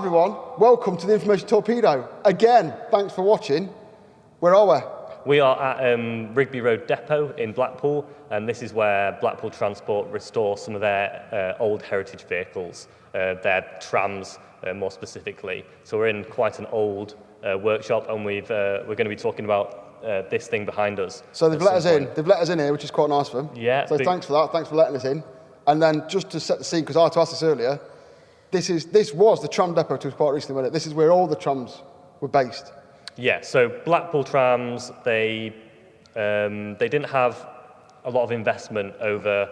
Hi everyone, welcome to the Information Torpedo. Again, thanks for watching. Where are we? We are at Rigby Road Depot in Blackpool, and this is where Blackpool Transport restore some of their old heritage vehicles, their trams more specifically. So we're in quite an old workshop, and we're going to be talking about this thing behind us. So they've let us in. They've let us in here, which is quite nice of them. Yeah. So thanks for that. Thanks for letting us in. And then just to set the scene, because I had to ask this earlier, this was the tram depot to quite recently, wasn't it? This is where all the trams were based. Yeah. So Blackpool trams, they didn't have a lot of investment over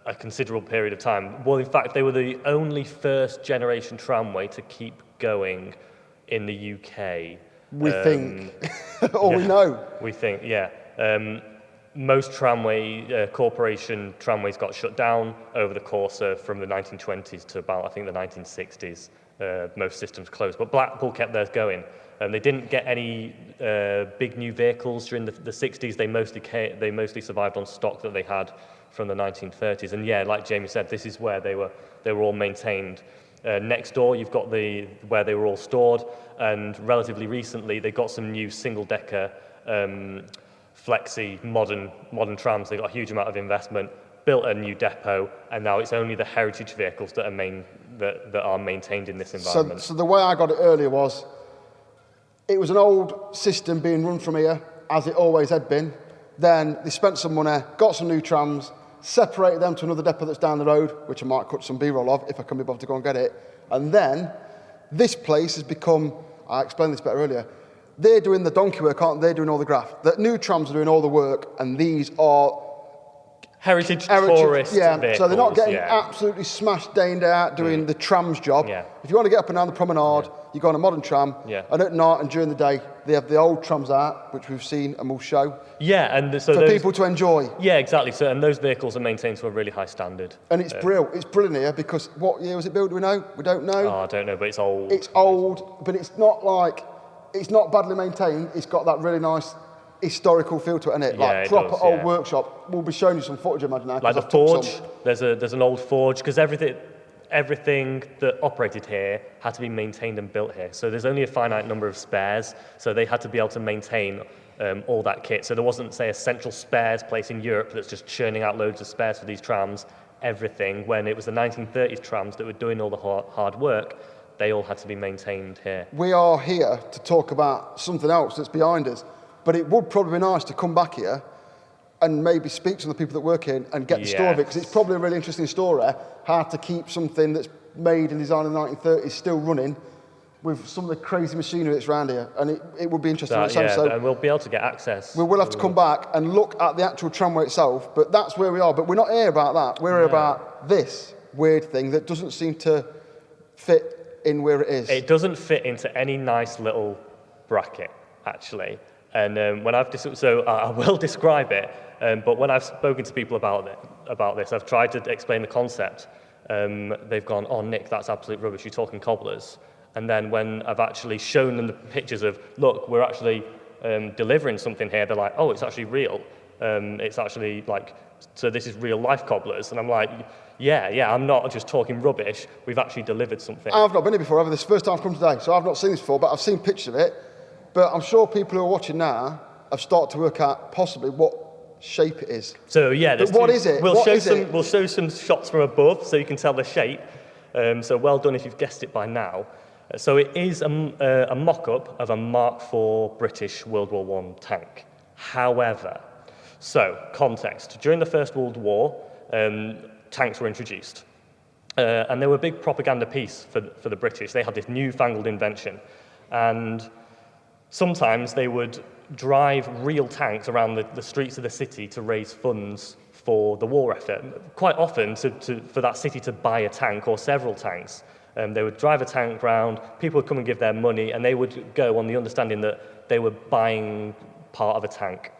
a considerable period of time. Well, in fact, they were the only first generation tramway to keep going in the UK. We think, or we know. We think, yeah. Most tramway, corporation tramways got shut down over the course of from the 1920s to about, I think, the 1960s. Most systems closed, but Blackpool kept theirs going. They didn't get any big new vehicles during the 60s. They mostly survived on stock that they had from the 1930s. And yeah, like Jamie said, this is where they were all maintained. Next door, you've got where they were all stored, and relatively recently, they got some new single-decker flexi modern trams. They got a huge amount of investment, built a new depot, and now it's only the heritage vehicles that are maintained in this environment. So the way I got it earlier was, it was an old system being run from here, as it always had been. Then they spent some money, got some new trams, separated them to another depot that's down the road, which I might cut some B-roll of if I can be bothered to go and get it. And then this place has become, I explained this better earlier, they're doing the donkey work, aren't they? They're doing all the graft. The new trams are doing all the work, and these are heritage tourist vehicles. So they're not getting absolutely smashed day in, day out doing the tram's job. Yeah. If you want to get up and down the promenade, you go on a modern tram, and at night and during the day, they have the old trams out, which we've seen and we'll show. Yeah, and so for people to enjoy. Yeah, exactly. So, and those vehicles are maintained to a really high standard. And it's brilliant. It's brilliant here because what year was it built? Do we know? We don't know. Oh, I don't know, but it's old. It's old, but it's not badly maintained. It's got that really nice historical feel to it, isn't it? Like proper old workshop. We'll be showing you some footage, imagine now. Like the forge. There's an old forge because everything that operated here had to be maintained and built here. So there's only a finite number of spares, so they had to be able to maintain all that kit. So there wasn't, say, a central spares place in Europe that's just churning out loads of spares for these trams. Everything, when it was the 1930s trams that were doing all the hard work, they all had to be maintained here. We are here to talk about something else that's behind us, but it would probably be nice to come back here and maybe speak to the people that work here and get the story of it, because it's probably a really interesting story, how to keep something that's made and designed in the 1930s still running with some of the crazy machinery that's around here, and it would be interesting. So, and we'll be able to get access. We will have to come back and look at the actual tramway itself, but that's where we are. But we're not here about that. We're here about this weird thing that doesn't seem to fit in where it is. It doesn't fit into any nice little bracket, actually. And I will describe it. But when I've spoken to people about this, I've tried to explain the concept. They've gone, "Oh, Nick, that's absolute rubbish. You're talking cobblers." And then when I've actually shown them the pictures of, look, we're actually delivering something here, they're like, "Oh, it's actually real. It's actually like, so this is real life cobblers." And I'm like, yeah, I'm not just talking rubbish. We've actually delivered something. I've not been here before. This is the first time I've come today, so I've not seen this before, but I've seen pictures of it. But I'm sure people who are watching now have started to work out possibly what shape it is. So yeah, but what is it? We'll show some shots from above so you can tell the shape. So well done if you've guessed it by now. So it is a mock-up of a Mark IV British World War I tank. However, so context, during the First World War, tanks were introduced. And they were a big propaganda piece for the British. They had this newfangled invention. And sometimes they would drive real tanks around the streets of the city to raise funds for the war effort. Quite often for that city to buy a tank or several tanks. They would drive a tank round, people would come and give their money, and they would go on the understanding that they were buying part of a tank.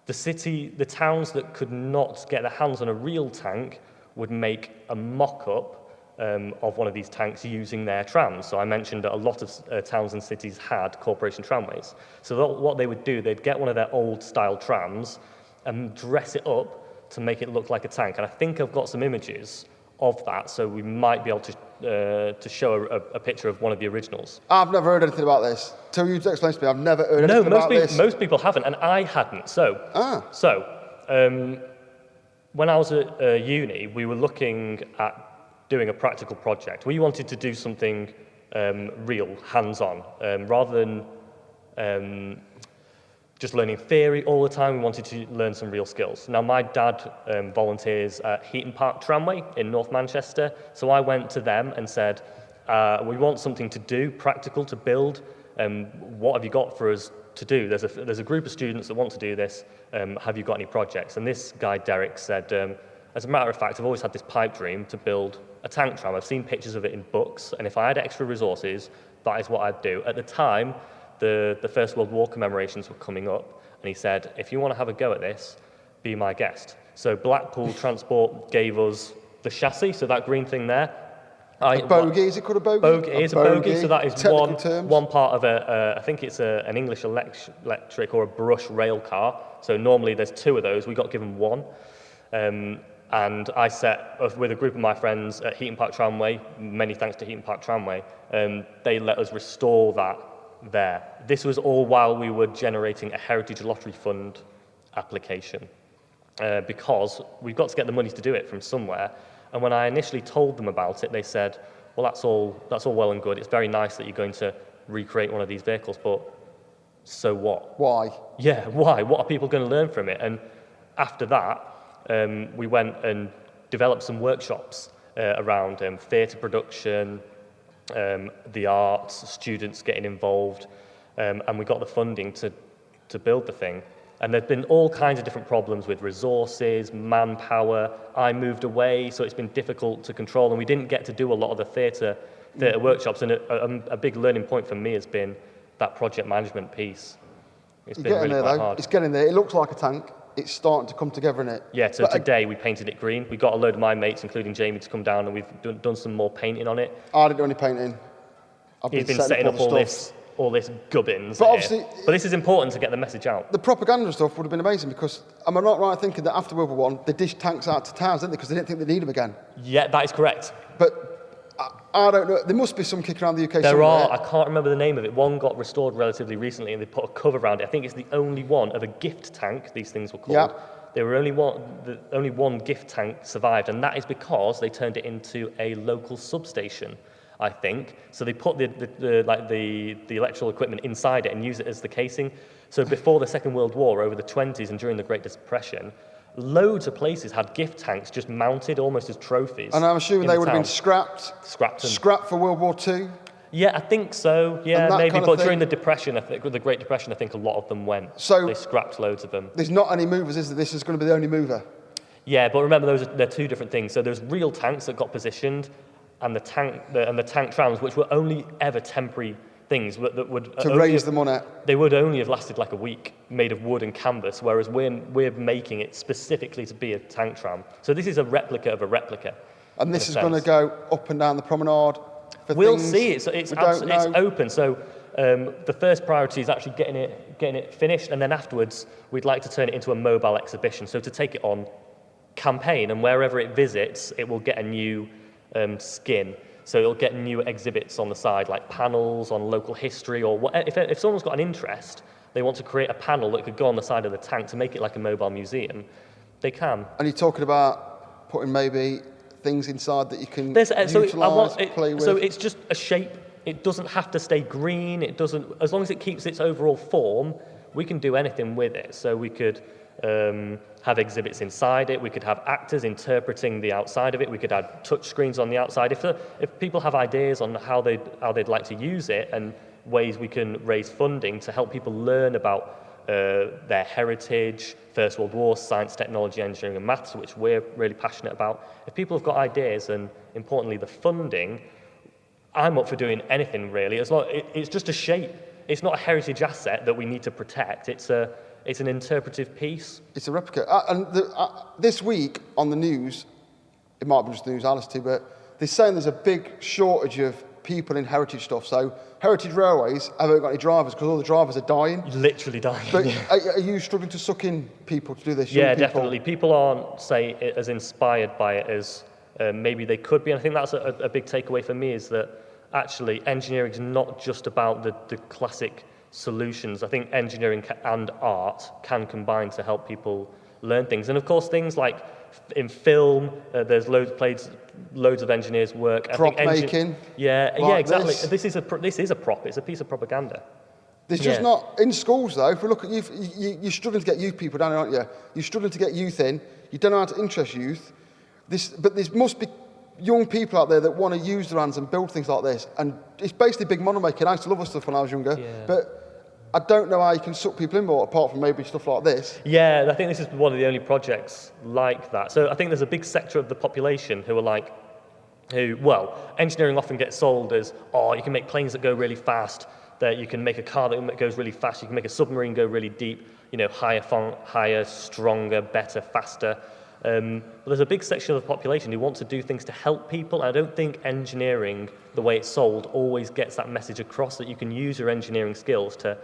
The towns that could not get their hands on a real tank would make a mock-up of one of these tanks using their trams. So I mentioned that a lot of towns and cities had corporation tramways. So what they would do, they'd get one of their old-style trams and dress it up to make it look like a tank. And I think I've got some images of that, so we might be able to show a picture of one of the originals. I've never heard anything about this. Till you explain to me, I've never heard anything about this. Most people haven't, and I hadn't. When I was at uni, we were looking at doing a practical project. We wanted to do something real, hands-on, rather than just learning theory all the time. We wanted to learn some real skills. Now, my dad volunteers at Heaton Park Tramway in North Manchester, so I went to them and said, we want something to do, practical, to build. What have you got for us to do? There's a group of students that want to do this. Have you got any projects? And this guy, Derek, said, as a matter of fact, I've always had this pipe dream to build a tank tram. I've seen pictures of it in books, and if I had extra resources, that is what I'd do. At the time, the First World War commemorations were coming up, and he said, if you want to have a go at this, be my guest. So Blackpool Transport gave us the chassis, so that green thing there. A bogey, is it called a bogey? It is a bogey, so that is terms. one part of I think it's an English electric or a brush rail car. So normally there's two of those, we got given one. And I set, with a group of my friends at Heaton Park Tramway, many thanks to Heaton Park Tramway, they let us restore that there. This was all while we were generating a Heritage Lottery Fund application, because we've got to get the money to do it from somewhere. And when I initially told them about it, they said, well, that's all well and good. It's very nice that you're going to recreate one of these vehicles, but so what? Why? Yeah, why? What are people going to learn from it? And after that, we went and developed some workshops around theatre production, the arts, students getting involved, and we got the funding to build the thing. And there've been all kinds of different problems with resources, manpower. I moved away, so it's been difficult to control, and we didn't get to do a lot of the theatre workshops. And a big learning point for me has been that project management piece. It's been really quite hard. It's getting there. It looks like a tank. It's starting to come together in it. Yeah, so today we painted it green. We got a load of my mates, including Jamie, to come down, and we've done some more painting on it. I didn't do any painting. He's been setting up all this gubbins. But obviously, but this is important to get the message out. The propaganda stuff would have been amazing, because am I not right thinking that after World War I, they dished tanks out to towns, didn't they? Because they didn't think they'd need them again. Yeah, that is correct. But I don't know. There must be some kick around the UK somewhere. There are. I can't remember the name of it. One got restored relatively recently, and they put a cover around it. I think it's the only one of a gift tank, these things were called. Yeah. There were only one gift tank survived, and that is because they turned it into a local substation, I think. So they put the electrical equipment inside it and use it as the casing. So before the Second World War, over the 20s and during the Great Depression, loads of places had gift tanks just mounted almost as trophies. And I'm assuming they would have been scrapped for World War II. Yeah, I think so. Yeah, maybe. But during the Depression, I think, with the Great Depression, I think a lot of them went. So they scrapped loads of them. There's not any movers, is there? This is going to be the only mover. Yeah, but remember, they're two different things. So there's real tanks that got positioned, and the tank trams, which were only ever temporary things that would raise them on it. They would only have lasted like a week, made of wood and canvas, whereas we're making it specifically to be a tank tram. So this is a replica of a replica. And this is going to go up and down the promenade. We'll see. It's open. So the first priority is actually getting it finished, and then afterwards we'd like to turn it into a mobile exhibition. So to take it on campaign, and wherever it visits, it will get a new skin. So it'll get new exhibits on the side, like panels on local history, or what. If someone's got an interest, they want to create a panel that could go on the side of the tank to make it like a mobile museum, they can. And you're talking about putting maybe things inside that you can utilise, play with? So it's just a shape. It doesn't have to stay green. It doesn't, as long as it keeps its overall form, we can do anything with it. So we could have exhibits inside it. We could have actors interpreting the outside of it. We could add touch screens on the outside. If people have ideas on how they'd like to use it, and ways we can raise funding to help people learn about their heritage, First World War, science, technology, engineering and maths, which we're really passionate about. If people have got ideas, and importantly the funding, I'm up for doing anything really. It's just a shape. It's not a heritage asset that we need to protect. It's an interpretive piece. It's a replica. This week on the news, it might be just the news I listen to, but they're saying there's a big shortage of people in heritage stuff. So Heritage Railways haven't got any drivers because all the drivers are dying. Literally dying. But are you struggling to suck in people to do this? Yeah, definitely. People aren't, say, as inspired by it as maybe they could be. And I think that's a big takeaway for me, is that actually engineering is not just about the classic solutions. I think engineering and art can combine to help people learn things. And of course, things like in film, there's loads of engineers work. Prop making. Yeah, like yeah, exactly. This This is a prop. It's a piece of propaganda. There's just not, in schools though, if we look at youth, you're struggling to get youth people down here, aren't you? You're struggling to get youth in, you don't know how to interest youth. But there must be young people out there that want to use their hands and build things like this. And it's basically big model making. I used to love this stuff when I was younger, but I don't know how you can suck people in more, apart from maybe stuff like this. Yeah, I think this is one of the only projects like that. So I think there's a big sector of the population who are engineering often gets sold as, oh, you can make planes that go really fast, that you can make a car that goes really fast, you can make a submarine go really deep, higher, stronger, better, faster. But there's a big section of the population who want to do things to help people. I don't think engineering, the way it's sold, always gets that message across, that you can use your engineering skills to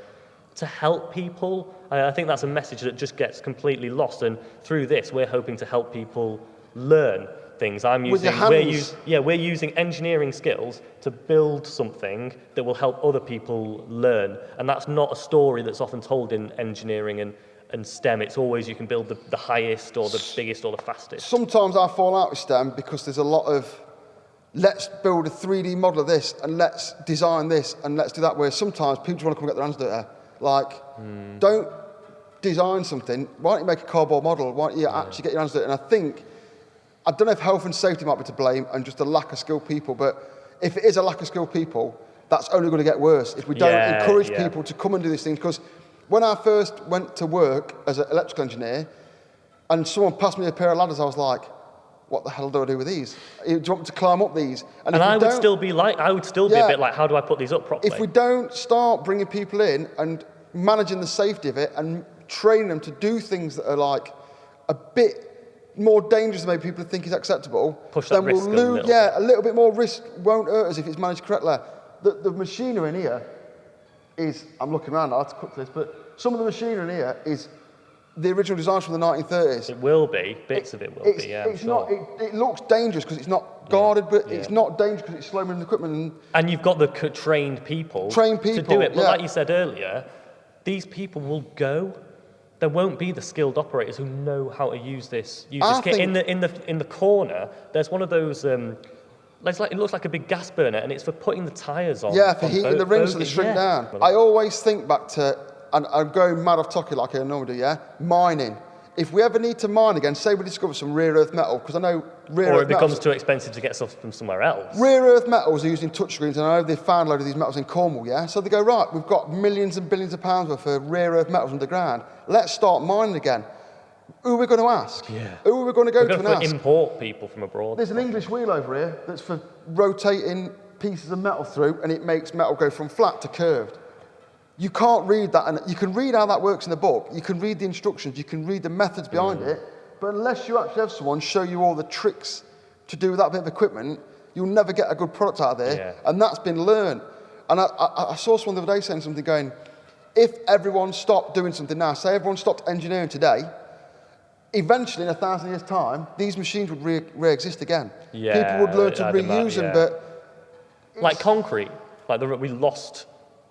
help people. I think that's a message that just gets completely lost. And through this, we're hoping to help people learn things. We're using engineering skills to build something that will help other people learn. And that's not a story that's often told in engineering and STEM. It's always you can build the highest or the biggest or the fastest. Sometimes I fall out with STEM because there's a lot of, let's build a 3D model of this and let's design this and let's do that, where sometimes people just want to come and get their hands dirty. Like, don't design something. Why don't you make a cardboard model? Why don't you actually get your hands dirty? And I don't know if health and safety might be to blame and just a lack of skilled people, but if it is a lack of skilled people, that's only going to get worse if we don't encourage people to come and do these things. Because when I first went to work as an electrical engineer and someone passed me a pair of ladders, I was like, what the hell do I do with these? Do you want me to climb up these? And I would still be a bit like, how do I put these up properly? If we don't start bringing people in and managing the safety of it and training them to do things that are like a bit more dangerous than maybe people think is acceptable, push that risk a little bit more risk won't hurt us if it's managed correctly. The machinery in here is, I'm looking around, I have to cut this, but some of the machinery in here is the original designs from the 1930s. It will be, bits of it will be, yeah. It looks dangerous because it's not guarded, but it's not dangerous because it's slow moving equipment. And you've got the trained people to do it. But like you said earlier, these people will go. There won't be the skilled operators who know how to use this kit. In the corner, there's one of those. It looks like a big gas burner, and it's for putting the tyres on. Yeah, for heating the rings so they shrink down. I always think back to, and I'm going mad off topic like I normally do. Mining. If we ever need to mine again, say we discover some rare earth metal, because I know or it becomes too expensive to get stuff from somewhere else. Rare earth metals are used in touchscreens, and I know they've found a load of these metals in Cornwall, yeah? So they go, right, we've got millions and billions of pounds worth of rare earth metals underground. Let's start mining again. Who are we going to ask? Yeah. Who are we going to go to and ask? Import people from abroad. There's an English wheel over here that's for rotating pieces of metal through, and it makes metal go from flat to curved. You can't read that, and you can read how that works in the book. You can read the instructions, you can read the methods behind it, but unless you actually have someone show you all the tricks to do with that bit of equipment, you'll never get a good product out of there, and that's been learned. And I saw someone the other day saying something going, if everyone stopped doing something now, say everyone stopped engineering today, eventually in 1,000 years' time, these machines would re-exist again. Yeah, people would learn to reuse them, but... Like concrete, we lost...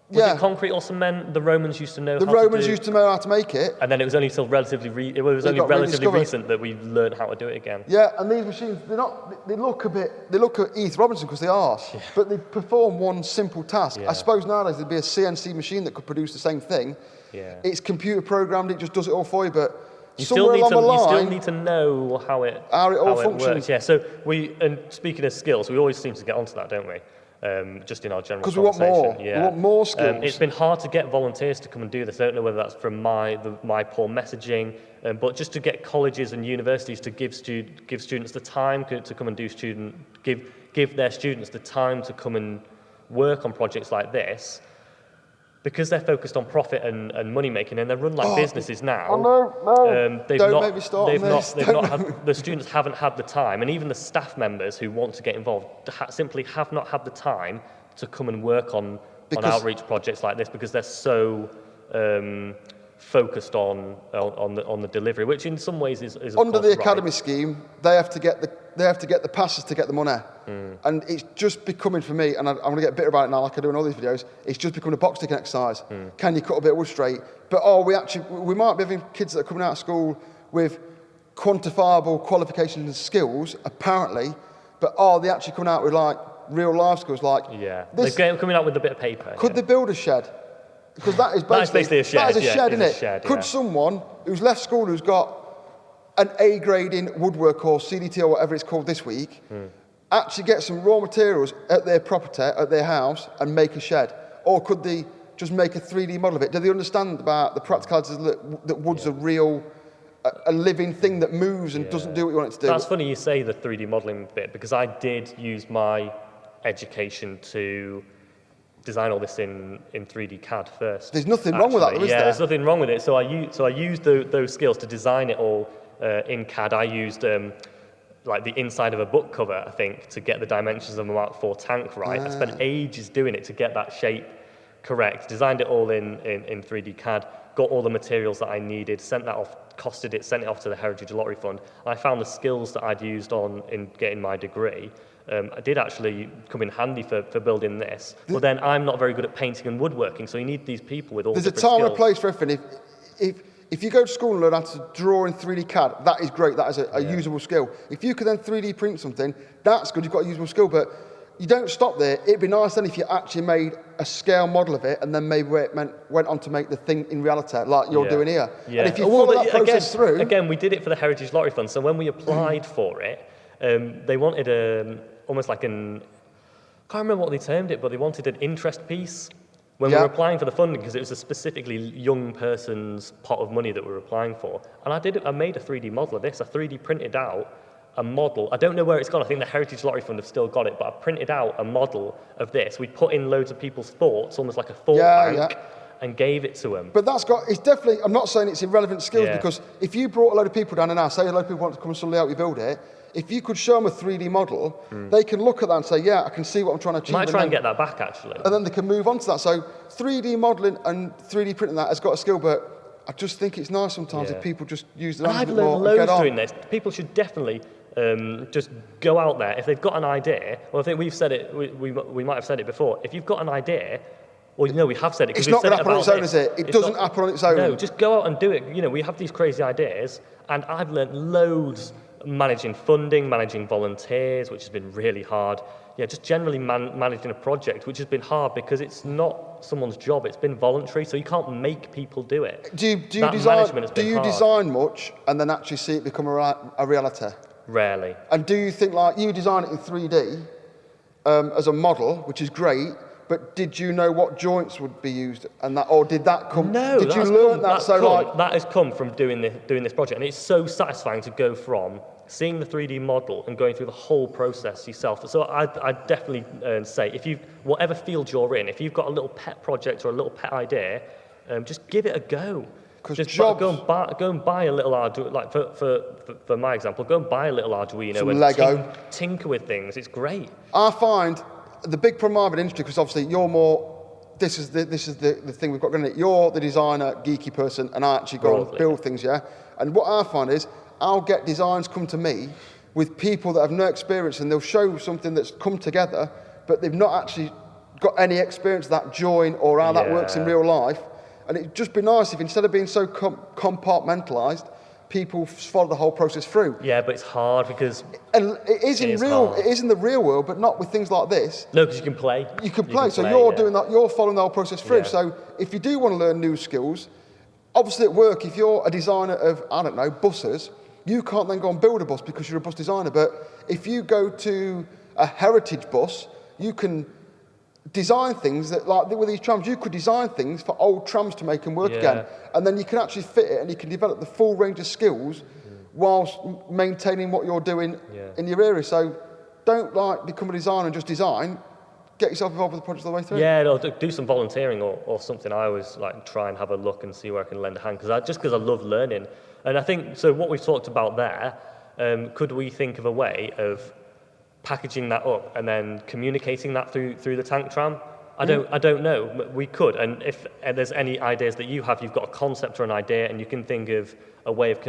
Was it concrete or cement? The Romans used to know how to do. The Romans used to know how to make it. And then it was only until relatively recent that we learned how to do it again. Yeah, and these machines, they look at Heath Robinson because they are, but they perform one simple task. I suppose nowadays there'd be a CNC machine that could produce the same thing. Yeah. It's computer programmed, it just does it all for you, but you still need to know how it all functions. Works. Yeah, so and speaking of skills, we always seem to get onto that, don't we? Just in our general conversation. Because we want more. Yeah. We want more skills. It's been hard to get volunteers to come and do this. I don't know whether that's from my poor messaging, but just to get colleges and universities to give students the time to come and give their students the time to come and work on projects like this, because they're focused on profit and money making, and they're run like businesses now. Oh no! Don't make me start on this. The students haven't had the time, and even the staff members who want to get involved simply have not had the time to come and work on outreach projects like this, because they're so focused on the delivery, which in some ways is of under course the right. academy scheme. They have to get the passes to get the money, and it's just becoming for me. And I'm going to get bitter about it now, like I do in all these videos. It's just becoming a box ticking exercise. Can you cut a bit of wood straight? But we might be having kids that are coming out of school with quantifiable qualifications and skills, apparently, but are they actually coming out with like real life skills? Like they're coming out with a bit of paper. Could they build a shed? Because that is basically a shed. That is a shed, isn't it? Shed, Could someone who's left school, who's got an A grade in woodwork or CDT or whatever it's called this week, actually get some raw materials at their property, at their house, and make a shed? Or could they just make a 3D model of it? Do they understand about the practicalities that wood's a real, a living thing that moves and doesn't do what you want it to do? That's funny you say the 3D modelling bit, because I did use my education to design all this in 3D CAD first. There's nothing wrong with that, though, is there? Yeah, there's nothing wrong with it. So I used those skills to design it all in CAD. I used like the inside of a book cover, I think, to get the dimensions of a Mark IV tank right. I spent ages doing it to get that shape correct. Designed it all in 3D CAD. Got all the materials that I needed. Sent that off. Costed it. Sent it off to the Heritage Lottery Fund. I found the skills that I'd used in getting my degree. I did actually come in handy for building this. But then I'm not very good at painting and woodworking, so you need these people with all There's different a time skills. and a place for everything. If you go to school and learn how to draw in 3D CAD, that is great. That is a usable skill. If you could then 3D print something, that's good. You've got a usable skill, but you don't stop there. It'd be nice then if you actually made a scale model of it and then maybe went on to make the thing in reality, like you're doing here. Yeah. And if you follow that process through... Again, we did it for the Heritage Lottery Fund, so when we applied for it, they wanted almost like I can't remember what they termed it, but they wanted an interest piece when we were applying for the funding, because it was a specifically young person's pot of money that we were applying for. And I made a 3D model of this. I 3D printed out a model. I don't know where it's gone. I think the Heritage Lottery Fund have still got it, but I printed out a model of this. We put in loads of people's thoughts, almost like a thought bank, and gave it to them. But it's definitely, I'm not saying it's irrelevant skills, because if you brought a load of people down and now, say a load of people want to come and suddenly help you build it, if you could show them a 3D model, they can look at that and say, yeah, I can see what I'm trying to achieve. Might try and get that back, actually. And then they can move on to that. So 3D modelling and 3D printing that has got a skill, but I just think it's nice sometimes if people just use their hands a bit more and get on. I've learned loads doing this. People should definitely just go out there. If they've got an idea, well, I think we've said it, we might have said it before. If you've got an idea, well, no, we have said it. It's not going to happen on its own, is it? It doesn't happen on its own. No, just go out and do it. You know, we have these crazy ideas, and I've learned loads managing funding, managing volunteers, which has been really hard. Yeah, just generally managing a project, which has been hard because it's not someone's job, it's been voluntary, so you can't make people do it. Do you design much and then actually see it become a reality? Rarely. And do you think, like, you design it in 3D as a model, which is great, but did you know what joints would be used, and that, or did that come? No, did you learn that? That has come from doing this project, and it's so satisfying to go from seeing the 3D model and going through the whole process yourself. So I'd definitely say, whatever field you're in, if you've got a little pet project or a little pet idea, just give it a go. Just go and buy a little Arduino. Like for my example, go and buy a little Arduino. Some and Lego. Tinker with things. It's great. I find the big problem I have in industry, because obviously you're more, this is the thing we've got going on. You're the designer, geeky person, and I actually go and build things, yeah? And what I find is, I'll get designs come to me with people that have no experience, and they'll show something that's come together, but they've not actually got any experience of that join or how that works in real life. And it'd just be nice if, instead of being so compartmentalised, people follow the whole process through. Yeah, but it's hard because it is in the real world, but not with things like this. No, because you can play. You can play. So you're doing that. You're following the whole process through. Yeah. So if you do want to learn new skills, obviously at work, if you're a designer of, I don't know, buses, you can't then go and build a bus because you're a bus designer. But if you go to a heritage bus, you can design things that, like with these trams, you could design things for old trams to make them work again. And then you can actually fit it and you can develop the full range of skills whilst maintaining what you're doing in your area. So don't become a designer and just design. Get yourself involved with the project all the way through. Yeah, no, do some volunteering or something. I always try and have a look and see where I can lend a hand, because I love learning. And I think, so what we've talked about there, could we think of a way of packaging that up and then communicating that through the Tank Tram? I don't know. We could, and if there's any ideas that you have, you've got a concept or an idea, and you can think of a way of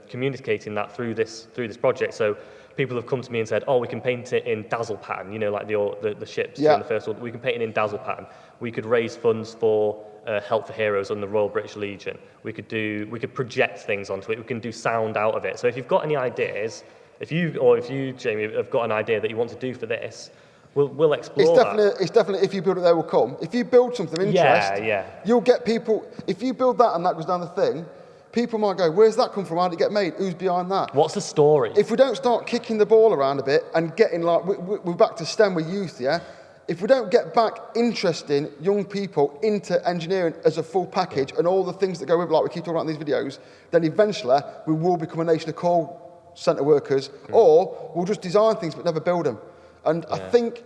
communicating that through this project. So people have come to me and said, "Oh, we can paint it in dazzle pattern. You know, like the ships in the First World. We can paint it in dazzle pattern. We could raise funds for Help for Heroes and the Royal British Legion. We could project things onto it. We can do sound out of it. So if you've got any ideas, if you, Jamie, have got an idea that you want to do for this." We'll explore that. It's definitely, if you build it, they will come. If you build something of interest, you'll get people. If you build that and that goes down the thing, people might go, where's that come from? How did it get made? Who's behind that? What's the story? If we don't start kicking the ball around a bit and getting like, we're back to STEM with youth, yeah? If we don't get back interesting young people into engineering as a full package and all the things that go with it, like we keep talking about in these videos, then eventually we will become a nation of call centre workers, or we'll just design things but never build them. And I think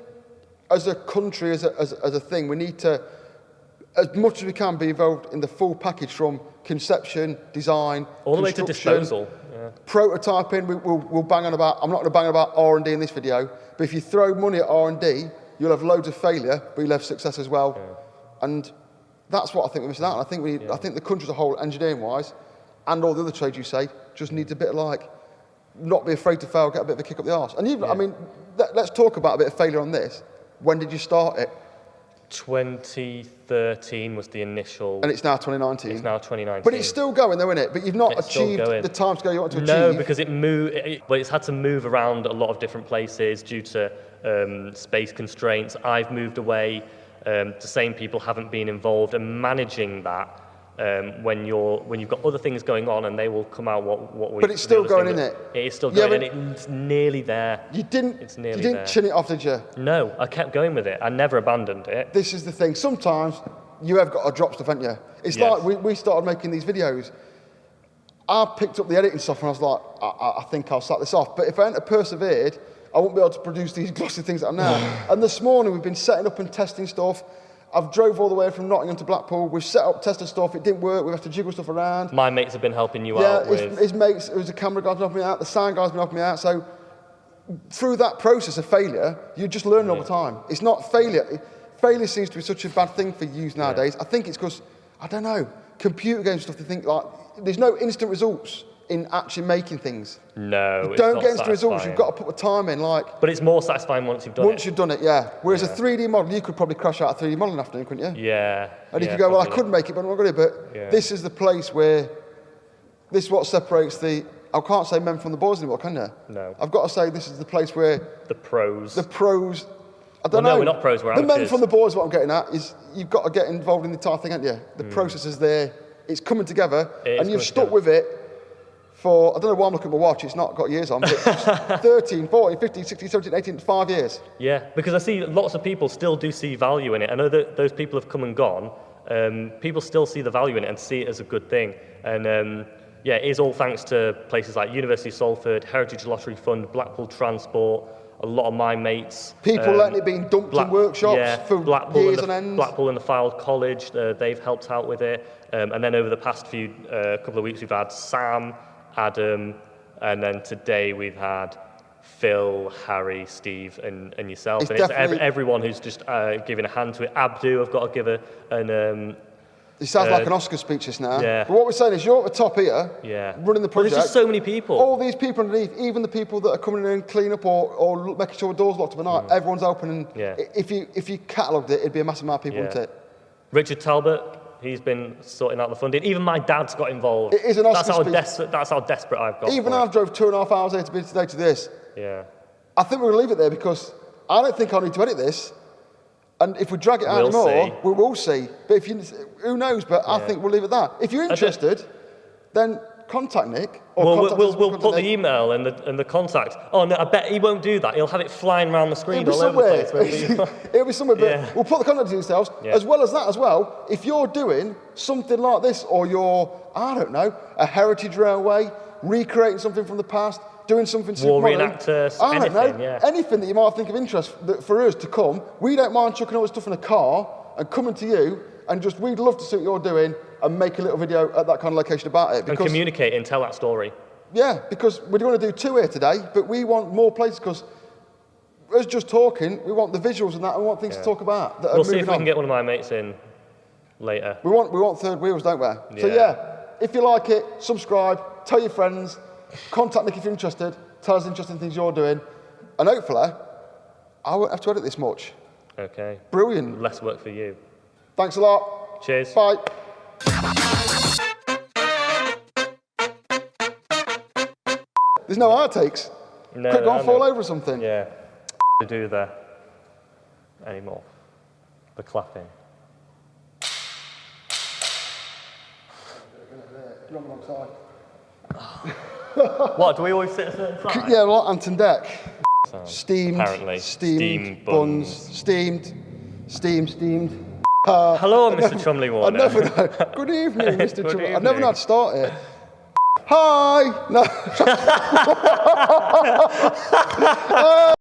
as a country, as a thing, we need to, as much as we can, be involved in the full package from conception, design, all the way to disposal. Prototyping, we'll bang on about, I'm not going to bang on about R&D in this video, but if you throw money at R&D, you'll have loads of failure, but you'll have success as well. And that's what I think we're missing out. I think I think the country as a whole, engineering-wise, and all the other trades you say, just needs a bit of like, not be afraid to fail, get a bit of a kick up the arse. And you, I mean, let's talk about a bit of failure on this. When did you start it? 2013 was the initial. And it's now 2019. It's now 2019. But it's still going though, isn't it? But you've not achieved the timescale you want to achieve. No, because it's had to move around a lot of different places due to space constraints. I've moved away. The same people haven't been involved, and managing that when you've got other things going on, and they will come out what we. But it's still going, isn't it? It is still going, and it's nearly there. You didn't chin it off, did you? No, I kept going with it. I never abandoned it. This is the thing. Sometimes you have got to drop stuff, haven't you? It's like we started making these videos. I picked up the editing software and I was like, I think I'll start this off. But if I hadn't persevered, I wouldn't be able to produce these glossy things that I'm now. And this morning we've been setting up and testing stuff. I've drove all the way from Nottingham to Blackpool. We've set up, tested stuff. It didn't work. We've had to jiggle stuff around. My mates have been helping you out with... his mates, it was a camera guy's been helping me out. The sound guy's been helping me out. So through that process of failure, you're just learning all the time. It's not failure. Failure seems to be such a bad thing for youth nowadays. I think it's because, I don't know, computer games stuff, they think like, there's no instant results in actually making things. No, you don't get instant results, you've got to put the time in. But it's more satisfying once you've done it. Once you've done it, yeah. Whereas a 3D model, you could probably crash out a 3D model in an afternoon, couldn't you? Yeah. And you could go, well, I could make it, but I'm not going to. But this is the place where, this is what separates the, I can't say men from the boys anymore, can you? No. I've got to say this is the place where... The pros, I don't know. No, we're not pros, we're amateurs. The men from the boys, what I'm getting at, is you've got to get involved in the entire thing, haven't you? The process is there, it's coming together, and you've stuck with it for, I don't know why I'm looking at my watch, it's not got years on, but 13, 14, 15, 16, 17, 18, 5 years. Yeah, because I see lots of people still do see value in it. I know that those people have come and gone. People still see the value in it and see it as a good thing. And it is all thanks to places like University of Salford, Heritage Lottery Fund, Blackpool Transport, a lot of my mates. People letting it being dumped in workshops for years on end. Blackpool and the Fylde College, they've helped out with it. And then over the past couple of weeks, we've had Sam, Adam, and then today we've had Phil, Harry, Steve, and yourself. It's everyone who's just giving a hand to it. Abdu, I've got to give it sounds like an Oscar speech just now. Yeah. But what we're saying is you're at the top here, running the project. But there's just so many people. All these people underneath, even the people that are coming in and clean up or making sure the doors locked overnight, everyone's open. And if you catalogued it, it'd be a massive amount of people, wouldn't it? Richard Talbot, he's been sorting out the funding. Even my dad's got involved. It is an Oscar speech. That's how desperate I've got. Even I've drove 2.5 hours here to be today to this. Yeah. I think we're going to leave it there because I don't think I need to edit this. And if we drag it out anymore, we will see. But who knows? But I think we'll leave it at that. If you're interested, then contact Nick. We'll put the email and the contact. Oh no, I bet he won't do that. He'll have it flying around the screen all over the place. It'll be somewhere. But we'll put the contact details as well as that as well. If you're doing something like this, or you're, I don't know, a heritage railway, recreating something from the past, doing something super war reenactors, anything that you might think of interest for us to come. We don't mind chucking all the stuff in a car and coming to you, and just we'd love to see what you're doing and make a little video at that kind of location about it. And communicate and tell that story. Yeah, because we're going to do 2 here today, but we want more places because us just talking, we want the visuals and that, and we want things to talk about. That We'll are see if moving we on. can get one of my mates in later. We want third wheels, don't we? So yeah, if you like it, subscribe, tell your friends, contact Nick if you're interested, tell us interesting things you're doing, and hopefully, I won't have to edit this much. Okay. Brilliant. Less work for you. Thanks a lot. Cheers. Bye. There's no outtakes. No, Quick, go and I fall know. over or something. Yeah. To do there anymore. The clapping. What, do we always sit a certain side? Yeah, like Anton Deck. So, Steamed. apparently. Steamed. Steamed buns. Steamed. Steamed. Hello, Mr. Trumley I Warner. never know. Good evening, Mr. Good Trump. I never know how evening. to start it. Hi. No.